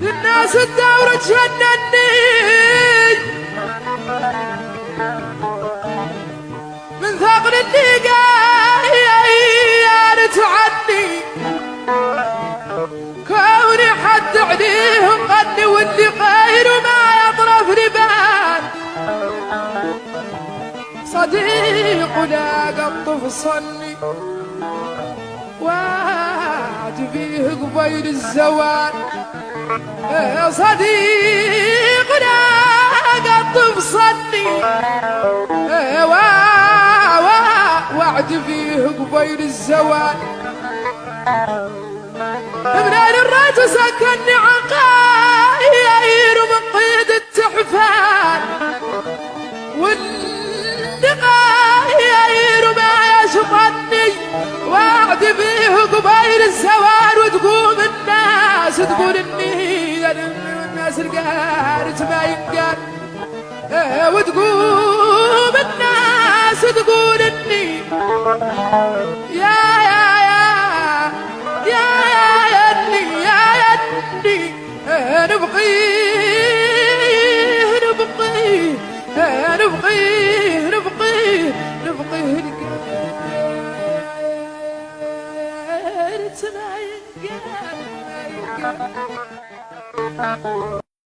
الناس الدورة تجنني من ثقل الدقاير تعني كوني حد عليهم غني واللي غير ما يطرف ربان صديق لا قط فصلني وعد فيه قبيل الزوال صديق لا قط فصلني وعد فيه قبيل الزوال من الرات سكنني عقاير من قيد التحفان والنقاير ما يشطني وعد فيه قبيل الزوال وتقوم الناس تقول اني الناس القارت ما ينقال وتقوم الناس تقول اني يا نبقيه